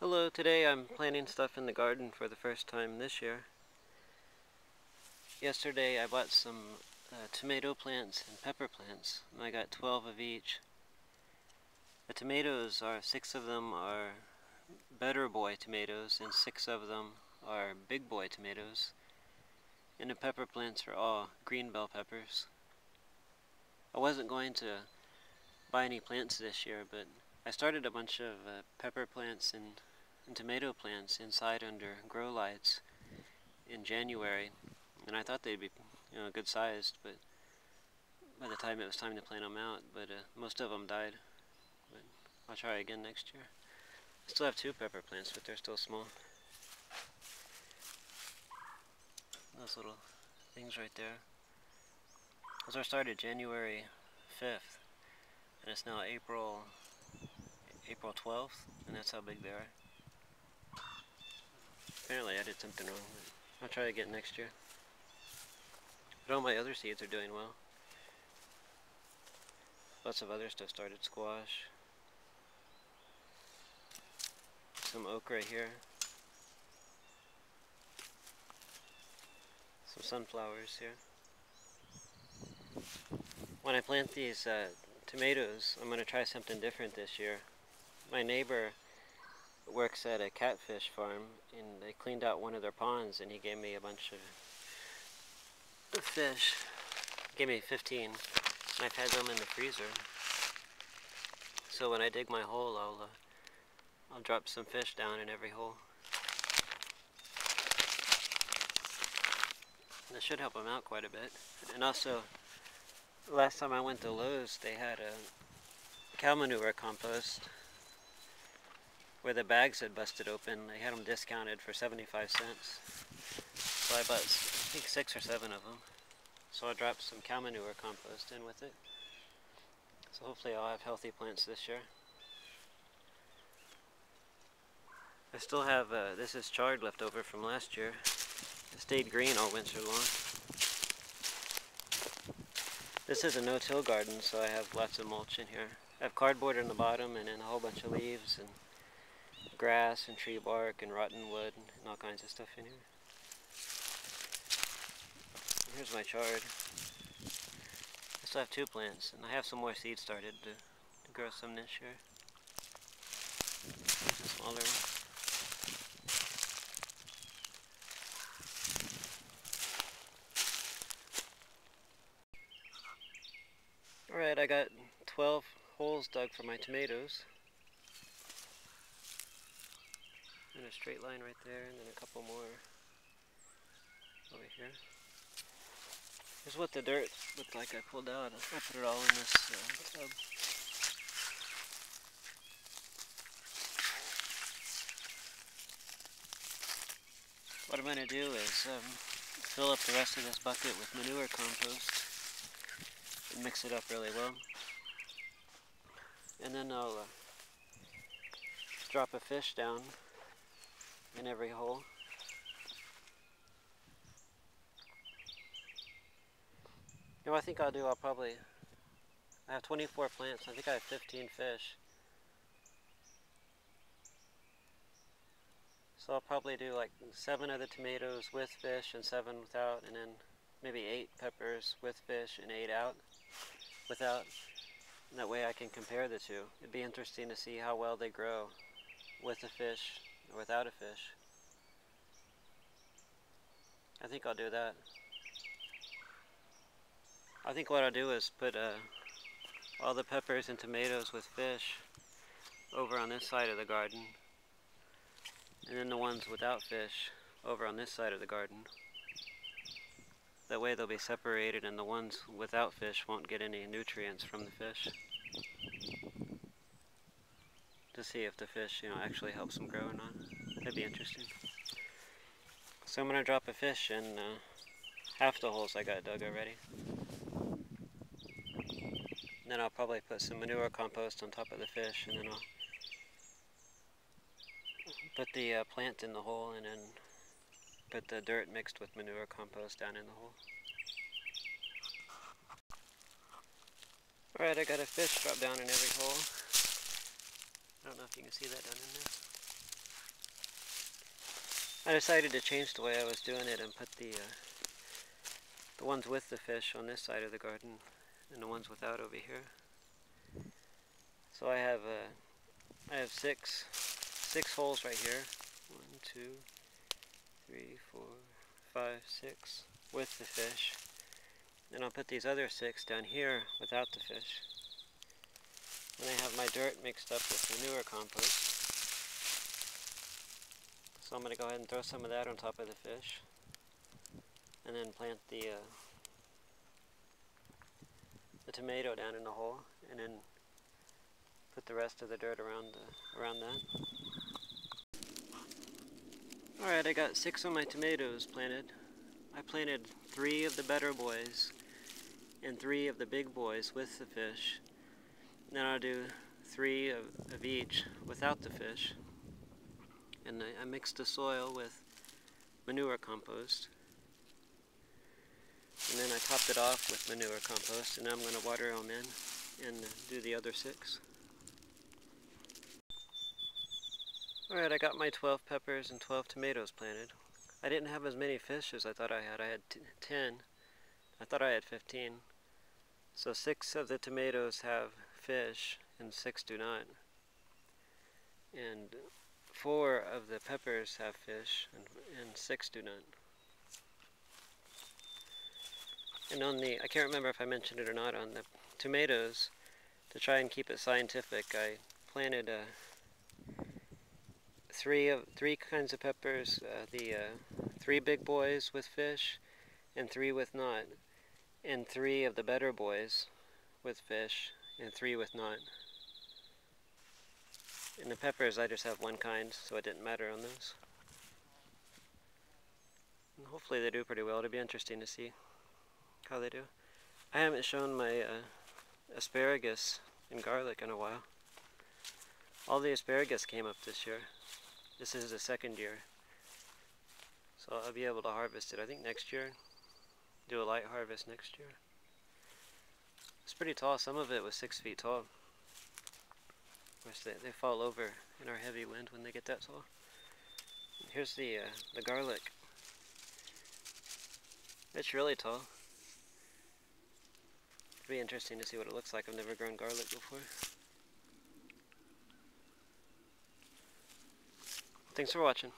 Hello, today I'm planting stuff in the garden for the first time this year. Yesterday I bought some tomato plants and pepper plants, and I got 12 of each. The tomatoes are, 6 of them are Better Boy tomatoes, and 6 of them are Big Boy tomatoes. And the pepper plants are all green bell peppers. I wasn't going to buy any plants this year, but I started a bunch of pepper plants and tomato plants inside under grow lights in January, and I thought they'd be good sized, but by the time it was time to plant them out, but most of them died. But I'll try again next year. I still have 2 pepper plants, but they're still small. Those little things right there. Those are started January 5th, and it's now April 12th, and that's how big they are. Apparently I did something wrong, but I'll try again next year. But all my other seeds are doing well. Lots of other stuff started. Squash. Some oak right here. Some sunflowers here. When I plant these tomatoes, I'm going to try something different this year. My neighbor works at a catfish farm, and they cleaned out one of their ponds, and he gave me a bunch of fish. He gave me 15, and I've had them in the freezer. So when I dig my hole, I'll drop some fish down in every hole. And that should help them out quite a bit. And also, last time I went to Lowe's, they had a cow manure compost where the bags had busted open. They had them discounted for 75 cents. So I bought, I think, 6 or 7 of them. So I dropped some cow manure compost in with it. So hopefully I'll have healthy plants this year. I still have, this is chard left over from last year. It stayed green all winter long. This is a no-till garden, so I have lots of mulch in here. I have cardboard in the bottom, and then a whole bunch of leaves and grass and tree bark and rotten wood and all kinds of stuff in here. And here's my chard. I still have 2 plants, and I have some more seeds started to grow some this year. Here's a smaller one. Alright, I got 12 holes dug for my tomatoes. And a straight line right there, and then a couple more over here. Here's what the dirt looked like I pulled out. I put it all in this tub. What I'm going to do is fill up the rest of this bucket with manure compost and mix it up really well. And then I'll drop a fish down in every hole. You know what I think I'll do? I have 24 plants. I think I have 15 fish. So I'll probably do like 7 of the tomatoes with fish and 7 without, and then maybe 8 peppers with fish and 8 out without. And that way I can compare the two. It'd be interesting to see how well they grow with a fish or without a fish. I think I'll do that. I think what I'll do is put all the peppers and tomatoes with fish over on this side of the garden, and then the ones without fish over on this side of the garden. That way they'll be separated, and the ones without fish won't get any nutrients from the fish. To see if the fish, actually helps them grow or not. That'd be interesting. So I'm gonna drop a fish in half the holes I got dug already. Then I'll probably put some manure compost on top of the fish, and then I'll put the plant in the hole, and then put the dirt mixed with manure compost down in the hole. Alright, I got a fish drop down in every hole. I don't know if you can see that down in there. I decided to change the way I was doing it and put the ones with the fish on this side of the garden and the ones without over here. So I have six holes right here. 1, 2, 3, 4, 5, 6 with the fish. Then I'll put these other 6 down here without the fish. Then I have my dirt mixed up with manure compost. So I'm going to go ahead and throw some of that on top of the fish. And then plant the tomato down in the hole. And then put the rest of the dirt around that. Alright, I got 6 of my tomatoes planted. I planted 3 of the better boys and 3 of the big boys with the fish. Then I'll do 3 of each without the fish. And I mixed the soil with manure compost. And then I topped it off with manure compost, and now I'm going to water them in and do the other 6. Alright, I got my 12 peppers and 12 tomatoes planted. I didn't have as many fish as I thought I had. I had 10. I thought I had 15. So 6 of the tomatoes have fish and 6 do not. And 4 of the peppers have fish and 6 do not. And on the, I can't remember if I mentioned it or not, on the tomatoes, to try and keep it scientific, I planted 3 kinds of peppers, the 3 big boys with fish and 3 with not, and 3 of the better boys with fish and 3 with not. In the peppers I just have 1 kind, so it didn't matter on those. And hopefully they do pretty well. It'll be interesting to see how they do. I haven't shown my asparagus and garlic in a while. All the asparagus came up this year. This is the 2nd year. So I'll be able to harvest it, I think, next year. Do a light harvest next year. It's pretty tall. Some of it was 6 feet tall. Of course, they fall over in our heavy wind when they get that tall. Here's the garlic. It's really tall. It'll be interesting to see what it looks like. I've never grown garlic before. Thanks for watching.